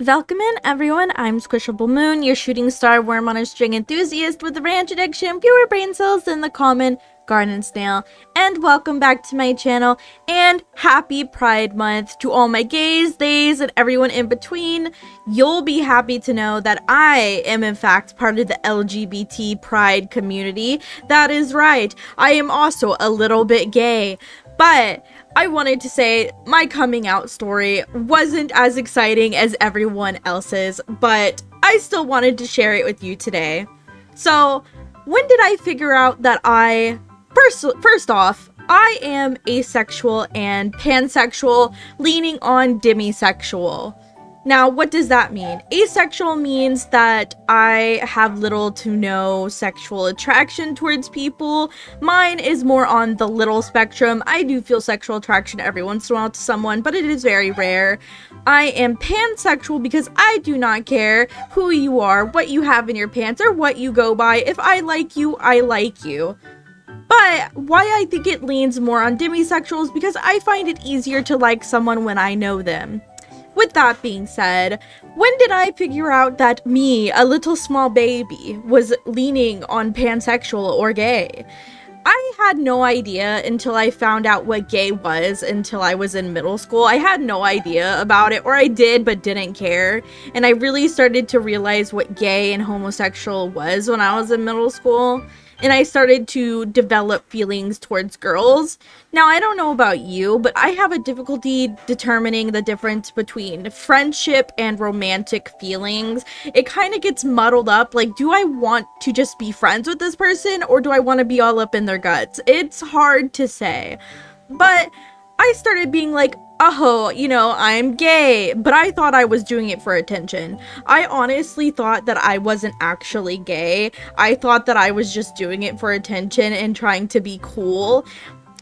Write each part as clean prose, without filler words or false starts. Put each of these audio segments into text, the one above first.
Welcome in, everyone. I'm SquishableMoon, your shooting star worm on a string enthusiast with a ranch addiction, fewer brain cells than the common garden snail. And welcome back to my channel, and happy Pride Month to all my gays, theys, and everyone in between. You'll be happy to know that I am in fact part of the LGBT Pride community. That is right, I am also a little bit gay. But I wanted to say my coming out story wasn't as exciting as everyone else's, but I still wanted to share it with you today. So, when did I figure out that first off, I am asexual and pansexual, leaning on demisexual. Now, what does that mean? Asexual means that I have little to no sexual attraction towards people. Mine is more on the little spectrum. I do feel sexual attraction every once in a while to someone, but it is very rare. I am pansexual because I do not care who you are, what you have in your pants, or what you go by. If I like you, I like you. But why I think it leans more on demisexual is because I find it easier to like someone when I know them. With that being said, when did I figure out that me, a little small baby, was leaning on pansexual or gay? I had no idea until I found out what gay was until I was in middle school. I had no idea about it, or I did but didn't care. And I really started to realize what gay and homosexual was when I was in middle school. And I started to develop feelings towards girls. Now, I don't know about you, but I have a difficulty determining the difference between friendship and romantic feelings. It kind of gets muddled up. Like, do I want to just be friends with this person, or do I want to be all up in their guts? It's hard to say. But I started being like, oh, I'm gay, but I thought I was doing it for attention. I honestly thought that I wasn't actually gay. I thought that I was just doing it for attention and trying to be cool.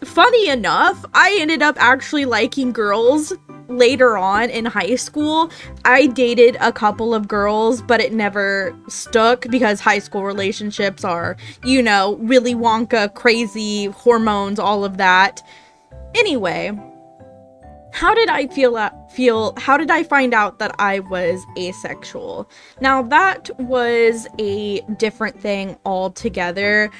Funny enough, I ended up actually liking girls later on in high school. I dated a couple of girls, but it never stuck because high school relationships are, Willy Wonka, crazy, hormones, all of that. Anyway, how did I how did I find out that I was asexual? Now, that was a different thing altogether.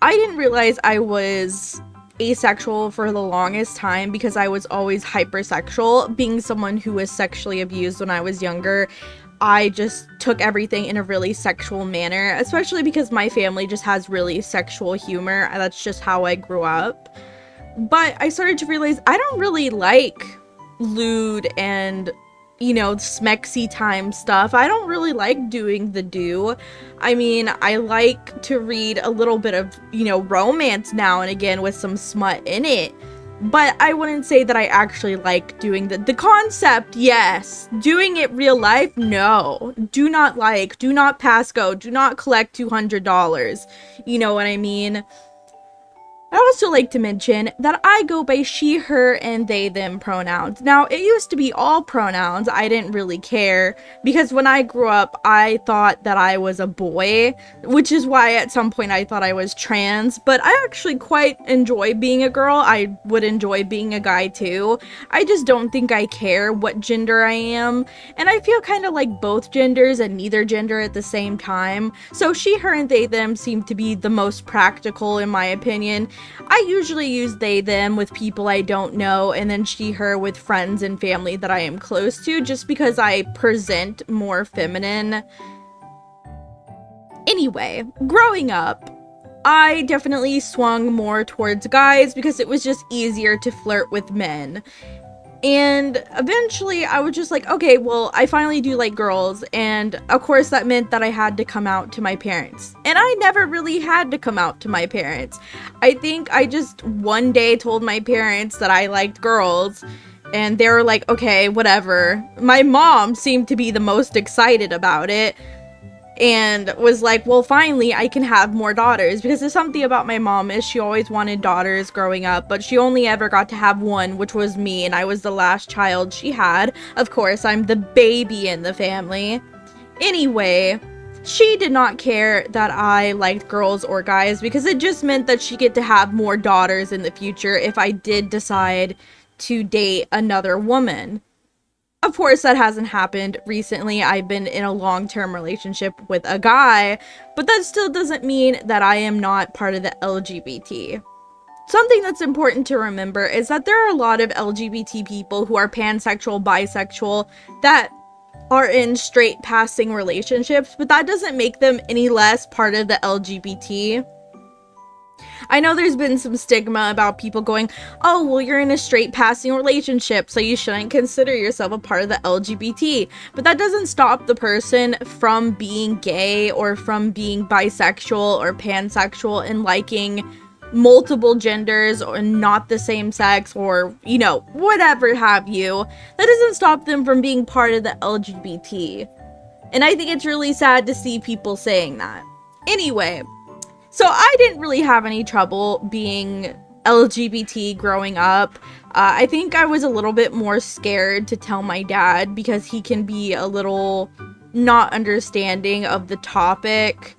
I didn't realize I was asexual for the longest time because I was always hypersexual. Being someone who was sexually abused when I was younger, I just took everything in a really sexual manner, especially because my family just has really sexual humor. That's just how I grew up. But I started to realize I don't really like lewd and, smexy time stuff. I don't really like doing the do. I mean, I like to read a little bit of, romance now and again with some smut in it. But I wouldn't say that I actually like doing the concept, yes. Doing it real life, no. Do not pass go, do not collect $200. You know what I mean? I also like to mention that I go by she, her, and they, them pronouns. Now, it used to be all pronouns. I didn't really care because when I grew up, I thought that I was a boy, which is why at some point I thought I was trans, but I actually quite enjoy being a girl. I would enjoy being a guy too. I just don't think I care what gender I am, and I feel kind of like both genders and neither gender at the same time. So she, her, and they, them seem to be the most practical in my opinion. I usually use they, them with people I don't know, and then she, her with friends and family that I am close to, just because I present more feminine. Anyway, growing up, I definitely swung more towards guys because it was just easier to flirt with men. And eventually I was just like, okay, well, I finally do like girls, and of course that meant that I had to come out to my parents. And I never really had to come out to my parents. I think I just one day told my parents that I liked girls, and they were like, okay, whatever. My mom seemed to be the most excited about it, and was like, well, finally I can have more daughters, because there's something about my mom is she always wanted daughters growing up, but she only ever got to have one, which was me, and I was the last child she had. Of course, I'm the baby in the family. Anyway, she did not care that I liked girls or guys because it just meant that she'd get to have more daughters in the future if I did decide to date another woman. Of course, that hasn't happened recently. I've been in a long-term relationship with a guy, but that still doesn't mean that I am not part of the LGBT. Something that's important to remember is that there are a lot of LGBT people who are pansexual, bisexual, that are in straight passing relationships, but that doesn't make them any less part of the LGBT. I know there's been some stigma about people going, oh, well, you're in a straight passing relationship, so you shouldn't consider yourself a part of the LGBT. But that doesn't stop the person from being gay or from being bisexual or pansexual and liking multiple genders or not the same sex or, you know, whatever have you. That doesn't stop them from being part of the LGBT. And I think it's really sad to see people saying that. Anyway, so I didn't really have any trouble being LGBT growing up. I think I was a little bit more scared to tell my dad because he can be a little not understanding of the topic.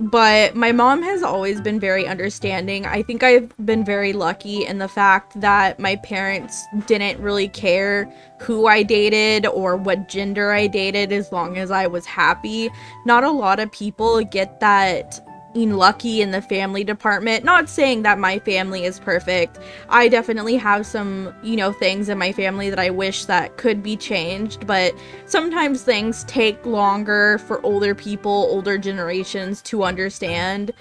But my mom has always been very understanding. I think I've been very lucky in the fact that my parents didn't really care who I dated or what gender I dated as long as I was happy. Not a lot of people get that lucky in the family department. Not saying that my family is perfect. I definitely have some, things in my family that I wish that could be changed, but sometimes things take longer for older people, older generations to understand.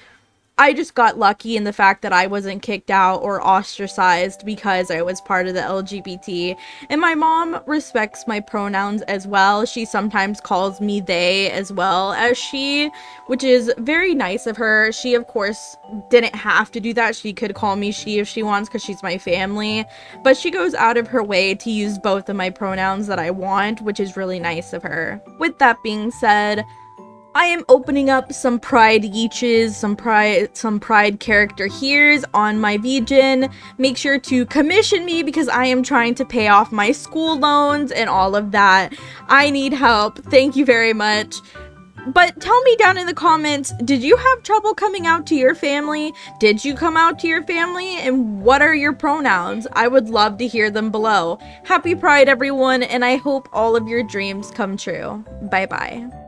I just got lucky in the fact that I wasn't kicked out or ostracized because I was part of the LGBT. And my mom respects my pronouns as well. She sometimes calls me they as well as she, which is very nice of her. She, of course, didn't have to do that. She could call me she if she wants because she's my family. But she goes out of her way to use both of my pronouns that I want, which is really nice of her. With that being said, I am opening up some pride yeeches, some pride character here's on my VGen. Make sure to commission me because I am trying to pay off my school loans and all of that. I need help. Thank you very much. But tell me down in the comments, did you have trouble coming out to your family? Did you come out to your family? And what are your pronouns? I would love to hear them below. Happy Pride, everyone, and I hope all of your dreams come true. Bye-bye.